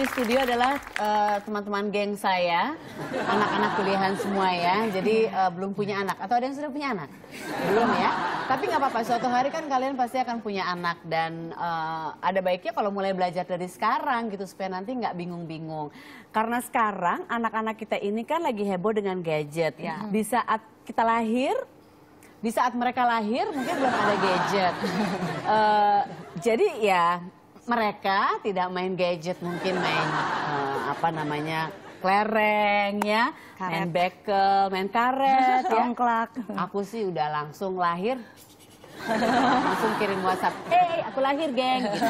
di studio adalah teman-teman geng saya, anak-anak kuliahan semua ya. Jadi belum punya anak, atau ada yang sudah punya anak? Belum ya? Tapi nggak apa-apa, suatu hari kan kalian pasti akan punya anak. Dan ada baiknya kalau mulai belajar dari sekarang gitu, supaya nanti nggak bingung-bingung. Karena sekarang anak-anak kita ini kan lagi heboh dengan gadget. Ya. Di saat kita lahir, di saat mereka lahir mungkin belum ada gadget. Jadi ya mereka tidak main gadget, mungkin main apa namanya, kelereng ya, karet. Main bekel, main karet, tongklak. Ya. Aku sih udah langsung lahir, langsung kirim WhatsApp, hey aku lahir geng. Gitu.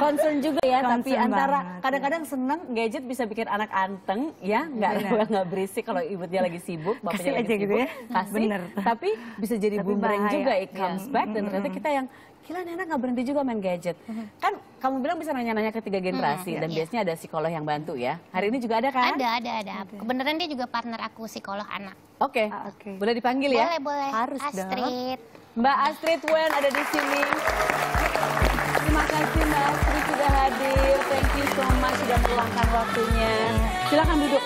Concern juga ya, concern tapi antara kadang-kadang seneng gadget bisa bikin anak anteng ya, nggak berisik kalau ibu dia lagi sibuk, bapaknya lagi sibuk, gitu ya. Kasih, bener. Tapi bisa jadi boomerang juga, it comes back, dan ternyata kita yang gila, Nena nggak berhenti juga main gadget. Kan kamu bilang bisa nanya-nanya ke 3 generasi, dan biasanya ada psikolog yang bantu ya. Hari ini juga ada kan? Ada. Kebenaran dia juga partner aku, psikolog anak. Oke, boleh dipanggil ya? Boleh. Harus Astrid. Mbak Astrid Wen ada di sini. Terima kasih Mbak Astrid sudah hadir. Thank you so much sudah meluangkan waktunya. Silakan duduk.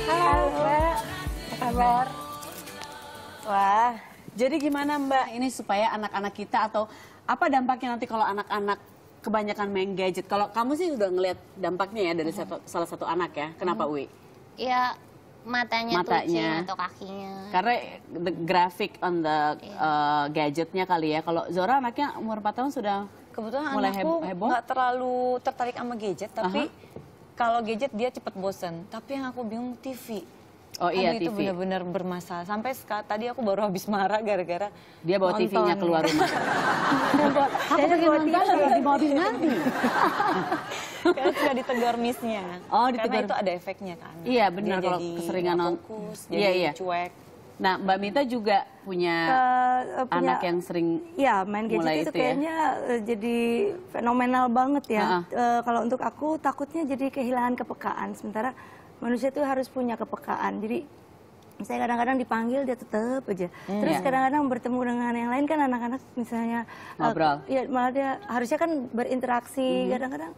Halo Mbak, apa kabar? Wah, jadi gimana Mbak ini supaya anak-anak kita, atau apa dampaknya nanti kalau anak-anak kebanyakan main gadget? Kalau kamu sih udah ngeliat dampaknya ya dari salah satu anak ya. Kenapa Wi? Ya matanya kucing atau kakinya. Karena the graphic on the gadgetnya kali ya. Kalau Zora anaknya umur 4 tahun sudah kebetulan mulai anakku heboh? Nggak terlalu tertarik sama gadget, tapi kalau gadget dia cepet bosen. Tapi yang aku bingung TV. Oh iya, itu TV. benar-benar bermasalah. Sampai tadi aku baru habis marah gara-gara dia bawa TV-nya keluar rumah. Aku pengen nonton di mobil nanti. Karena sudah ditegur miss-nya. Oh, ditegur. Karena itu ada efeknya kan. Iya benar, kalau keseringan nonton. Jadi cuek. Nah, Mbak Mita juga punya anak yang sering main gadget itu kayaknya jadi fenomenal banget ya. Kalau untuk aku takutnya jadi kehilangan kepekaan. Sementara manusia itu harus punya kepekaan. Jadi saya kadang-kadang dipanggil dia tetap aja. Terus kadang-kadang bertemu dengan yang lain kan anak-anak misalnya ngobrol. Ya malah dia harusnya kan berinteraksi. Kadang-kadang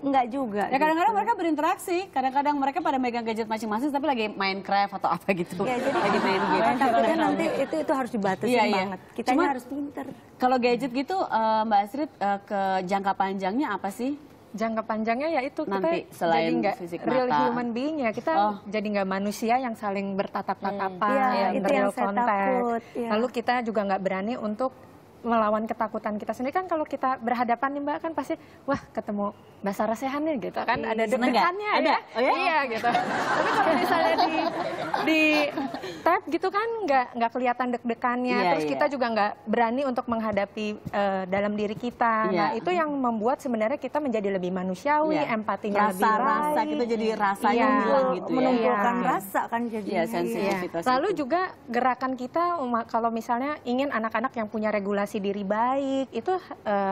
enggak juga. Ya kadang-kadang mereka berinteraksi. Kadang-kadang mereka pada megang gadget masing-masing tapi lagi Minecraft atau apa gitu. Ya, jadi lagi main game. Takutnya nanti itu harus dibatasi banget. Kitanya harus pinter. Kalau gadget gitu Mbak Astrid, ke jangka panjangnya apa sih? Jangka panjangnya yaitu nanti kita selain jadi nggak real human being ya, kita jadi nggak manusia yang saling bertatap-tatapan, real contact. Lalu kita juga nggak berani untuk melawan ketakutan kita sendiri. Kan kalau kita berhadapan nih Mbak, kan pasti wah ketemu Mbak Rasehan nih gitu kan, ada deg-degannya ya. Iya gitu. Tapi kalau misalnya di tab gitu kan nggak kelihatan deg-degannya. Terus kita juga nggak berani untuk menghadapi dalam diri kita. Nah itu yang membuat sebenarnya kita menjadi lebih manusiawi, empatinya lebih baik. Rasa kita jadi rasanya hilang gitu ya. Menumbuhkan rasa kan jadinya. Sensitivitas. Lalu juga gerakan kita kalau misalnya ingin anak-anak yang punya regulasi diri baik, itu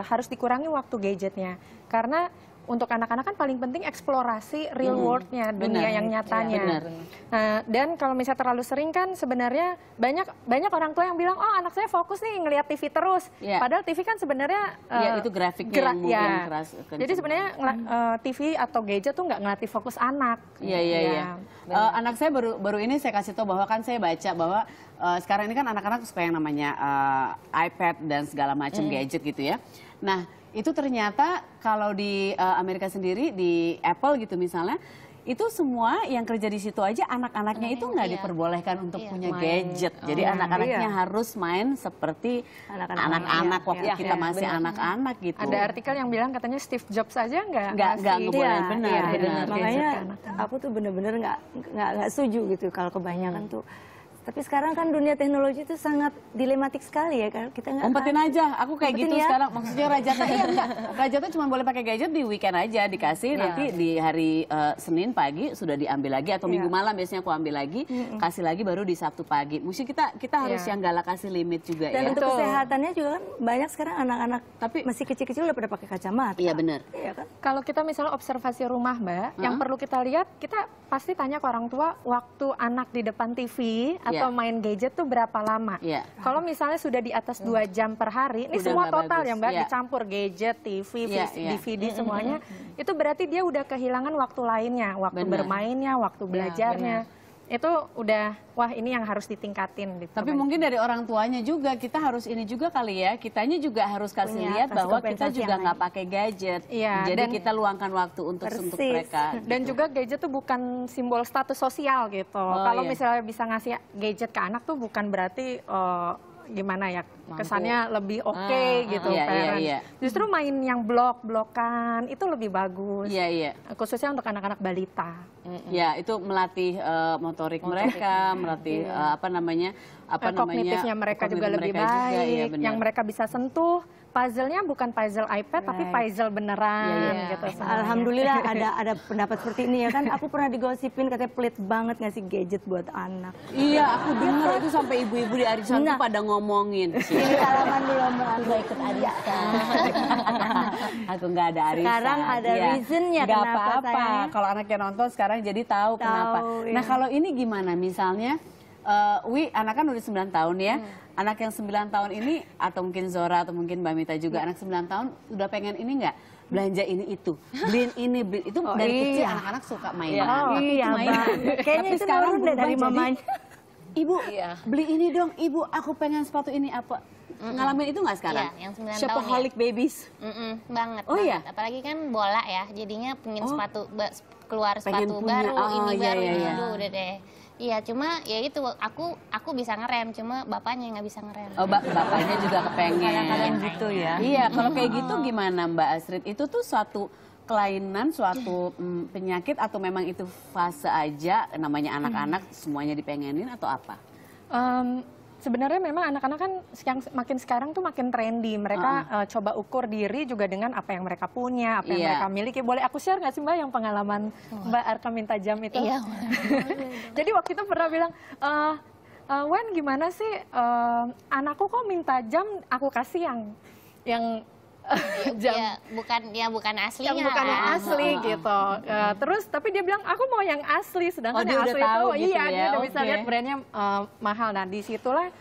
harus dikurangi waktu gadgetnya. Karena untuk anak-anak kan paling penting eksplorasi real world-nya, dunia yang nyatanya. Dan kalau misalnya terlalu sering kan sebenarnya banyak orang tua yang bilang, oh anak saya fokus nih ngelihat TV terus. Padahal TV kan sebenarnya itu grafiknya yang keras. Jadi sebenarnya TV atau gadget tuh nggak ngelatih fokus anak. Iya. Anak saya baru ini saya kasih tahu bahwa kan saya baca bahwa sekarang ini kan anak-anak suka yang namanya iPad dan segala macam gadget gitu ya. Nah itu ternyata kalau di Amerika sendiri, di Apple gitu misalnya, itu semua yang kerja di situ aja anak-anaknya itu nggak diperbolehkan untuk punya gadget. Jadi anak-anaknya harus main seperti anak-anak waktu kita masih anak-anak gitu. Ada artikel yang bilang katanya Steve Jobs aja nggak boleh. Benar. Makanya aku tuh bener-bener nggak setuju gitu kalau kebanyakan tuh. Tapi sekarang kan dunia teknologi itu sangat dilematik sekali ya kan. Kita nggak umpetin aja, aku kayak gitu sekarang. Maksudnya Rajata enggak. Rajata cuma boleh pakai gadget di weekend aja, dikasih nanti di hari Senin pagi sudah diambil lagi, atau Minggu malam biasanya aku ambil lagi, kasih lagi baru di Sabtu pagi. Mesti kita harus yang galak kasih limit juga. Dan untuk kesehatannya juga kan banyak sekarang anak-anak tapi masih kecil-kecil udah pada pakai kacamata. Iya benar. Iya kan? Kalau kita misalnya observasi rumah Mbak, yang perlu kita lihat, kita pasti tanya ke orang tua waktu anak di depan TV atau main gadget tuh berapa lama. Kalau misalnya sudah di atas 2 jam per hari, ini semua total ya Mbak, dicampur gadget, TV, DVD semuanya, itu berarti dia udah kehilangan waktu lainnya, waktu bermainnya, waktu belajarnya. Itu udah, wah ini yang harus ditingkatin. Gitu. Tapi mungkin dari orang tuanya juga, kita harus ini juga kali ya, kitanya juga harus kasih lihat bahwa kita juga nggak pakai gadget. Jadi kita luangkan waktu untuk mereka. Gitu. Dan juga gadget tuh bukan simbol status sosial gitu. Kalau misalnya bisa ngasih gadget ke anak tuh bukan berarti gimana ya, kesannya lebih gitu parents. Justru main yang blok-blokan itu lebih bagus. Khususnya untuk anak-anak balita. Ya, itu melatih motorik mereka, melatih kognitifnya mereka juga lebih baik. Yang mereka bisa sentuh, puzzle-nya bukan puzzle iPad tapi puzzle beneran gitu. Alhamdulillah ada pendapat seperti ini ya kan. Aku pernah digosipin katanya pelit banget ngasih gadget buat anak. Iya, aku dengar itu sampai ibu-ibu di arisan tuh pada ngomongin. Ini salaman dulu Mbak, aku ikut arisan. Aku nggak ada arisan. Sekarang ada reasonnya kenapa. Gak apa-apa. Kalau anaknya nonton sekarang jadi tahu kenapa. Nah kalau ini gimana misalnya, anak kan udah 9 tahun ya. Anak yang 9 tahun ini, atau mungkin Zora, atau mungkin Mbak Mita juga, anak 9 tahun udah pengen ini nggak? Belanja ini itu, beliin ini, beliin itu. Dari kecil anak-anak suka mainan. Kayaknya itu sekarang dari mamanya. Ibu, beli ini dong, ibu aku pengen sepatu ini apa. Ngalamin itu nggak sekarang? Iya, yang 9 tahun Shopaholic babies. Banget. Oh iya? Apalagi kan bola ya, jadinya pengen sepatu, keluar sepatu baru, ini baru, ini udah deh. Iya, cuma ya itu aku bisa ngerem, cuma bapaknya nggak bisa ngerem. Oh, bapaknya juga kepengen. Kadang-kadang gitu ya. Iya, kalau kayak gitu gimana Mbak Astrid? Itu tuh suatu kelainan, suatu penyakit atau memang itu fase aja, namanya anak-anak semuanya dipengenin atau apa? Sebenarnya memang anak-anak kan yang makin sekarang tuh makin trendy. Mereka coba ukur diri juga dengan apa yang mereka punya, apa yang mereka miliki. Boleh aku share nggak sih Mbak yang pengalaman Mbak Arka minta jam itu? Iya. Jadi waktu itu pernah bilang, Wen gimana sih anakku kok minta jam, aku kasih yang jam bukan aslinya. Yang bukan yang asli gitu. Terus tapi dia bilang aku mau yang asli, sedangkan yang asli itu gitu dia udah bisa lihat brandnya mahal. Nah disitulah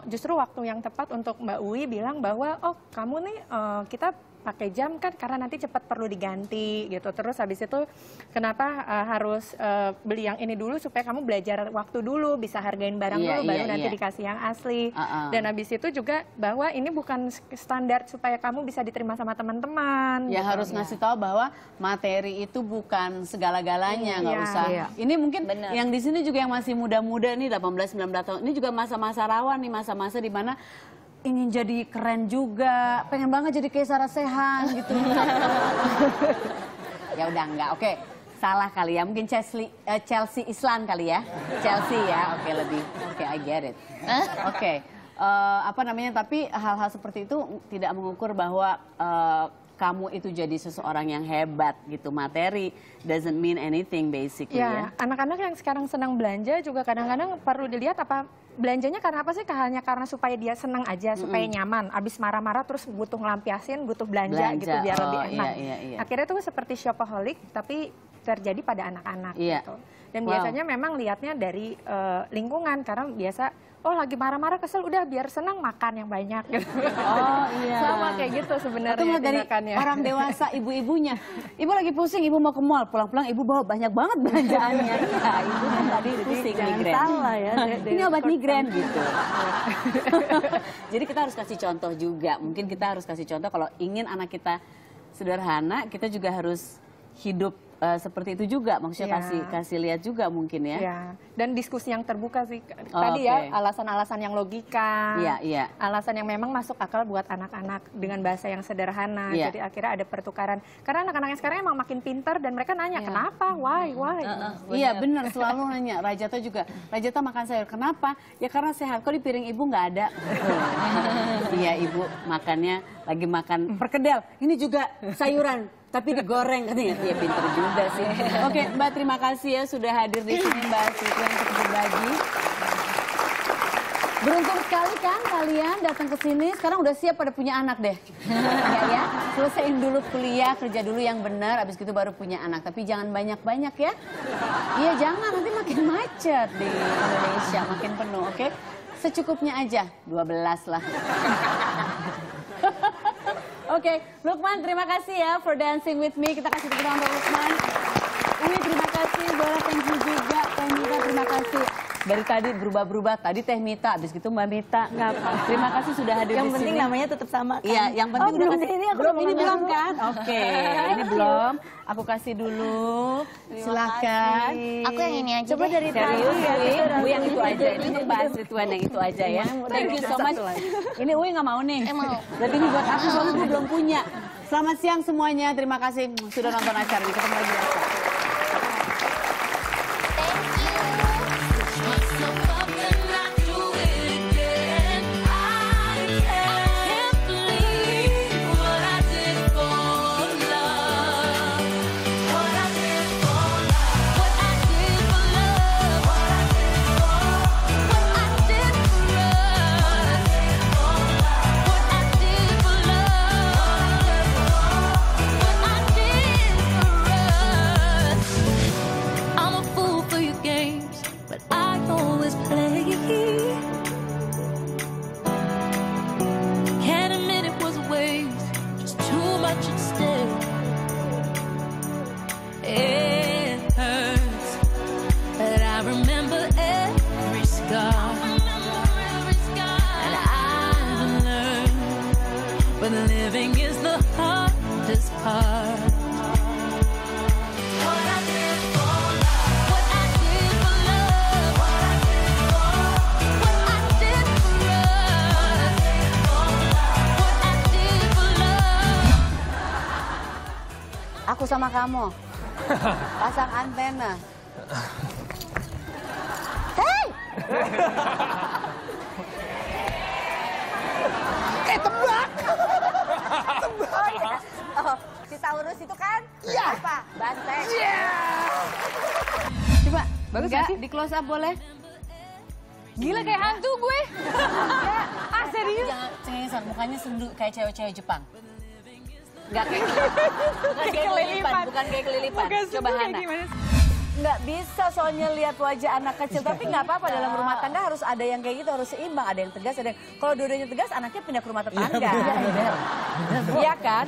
justru waktu yang tepat untuk Mbak Uwi bilang bahwa oh kamu nih kita pakai jam kan karena nanti cepat perlu diganti gitu. Terus habis itu kenapa harus beli yang ini dulu supaya kamu belajar waktu dulu, bisa hargain barang dulu baru nanti dikasih yang asli. Dan habis itu juga bahwa ini bukan standar supaya kamu bisa diterima sama teman-teman. Ya gitu. Harus ngasih tahu bahwa materi itu bukan segala-galanya, nggak usah. Ini mungkin yang di sini juga yang masih muda-muda nih 18-19 tahun. Ini juga masa-masa rawan nih, masa-masa di mana ingin jadi keren juga, pengen banget jadi kayak Sarah Sechan gitu. Ya udah enggak, oke. Salah kali ya, mungkin Chelsea Islan kali ya. Chelsea ya, oke, I get it. Oke, tapi hal-hal seperti itu tidak mengukur bahwa kamu itu jadi seseorang yang hebat gitu. Materi doesn't mean anything basically ya. Anak-anak yang sekarang senang belanja juga kadang-kadang perlu dilihat apa belanjanya karena apa sih? Hanya karena supaya dia senang aja, supaya nyaman. Abis marah-marah terus butuh ngelampiasin, butuh belanja gitu biar lebih enak. Akhirnya itu seperti shopaholic tapi terjadi pada anak-anak gitu. Dan biasanya memang lihatnya dari lingkungan karena biasa lagi marah-marah kesel udah biar senang makan yang banyak gitu. Sama kayak gitu sebenarnya dari orang dewasa ibu-ibunya. Ibu lagi pusing, ibu mau ke mall, pulang-pulang ibu bawa banyak banget belanjaannya. Iya, ibu kan tadi pusing migren. Salah ya. Ini obat migren gitu. Jadi kita harus kasih contoh juga. Mungkin kita harus kasih contoh kalau ingin anak kita sederhana, kita juga harus hidup seperti itu juga, maksudnya kasih lihat juga mungkin ya. Dan diskusi yang terbuka sih tadi ya, alasan-alasan yang logika, alasan yang memang masuk akal buat anak-anak dengan bahasa yang sederhana. Jadi akhirnya ada pertukaran. Karena anak-anak yang sekarang emang makin pintar dan mereka nanya kenapa, why. Iya benar, selalu nanya. Rajata juga, Rajata makan sayur, kenapa? Ya karena sehat. Kok di piring ibu nggak ada? Iya ibu makannya lagi makan perkedel. Ini juga sayuran. Tapi digoreng katanya, ya pinter juga sih. Oke Mbak, terima kasih ya sudah hadir di sini Mbak Astrid untuk berbagi. Beruntung sekali kan kalian datang ke sini. Sekarang udah siap pada punya anak deh. Ya. Selesaiin dulu kuliah, kerja dulu yang benar, abis itu baru punya anak. Tapi jangan banyak-banyak ya. Iya jangan, nanti makin macet di Indonesia, makin penuh, oke? Secukupnya aja, 12 lah. Oke, Lukman terima kasih ya for dancing with me. Kita kasih tepuk tangan untuk Lukman. Uwi terima kasih, Bella thank you juga. Teh Mita terima kasih. Dari tadi berubah-berubah, tadi Teh Mita, abis itu Mbak Mita. Terima kasih sudah hadir di sini. Yang penting namanya tetap sama kan? Iya, yang penting udah kasih. Ini belum kan? Oke, ini belum. Aku kasih dulu. Silakan. Aku yang ini aja. Coba dari Serius, tadi ya. Uwi yang itu aja. Ini untuk bahas Rituan yang itu aja ya. Thank you so much. Ini Uwi nggak mau nih. Mau. Berarti ini buat aku, soalnya gue belum punya. Selamat siang semuanya. Terima kasih sudah nonton acara ini. Ketemu lagi besok. But living is the hardest part. What I did for love, what I did for love, what I did for, what I did for us, what I did for love. Aku sama kamu. Pasang antena. Hey! Tebak! Oh, si Taurus itu kan? Iya. Apa? Banteng. Iya. Coba, Bagus enggak, sih? di close up boleh? Gila kayak hantu gue. Ah serius? Jangan cengengesan, mukanya sendu kayak cewek-cewek Jepang. Enggak kayak bukan kayak kelilipan, bukan kayak kelilipan. Coba Hana. Nggak bisa soalnya lihat wajah anak kecil, tapi nggak apa-apa dalam rumah tangga harus ada yang kayak gitu, harus seimbang, ada yang tegas, ada yang kalau dua-duanya tegas anaknya pindah ke rumah tetangga. Iya kan?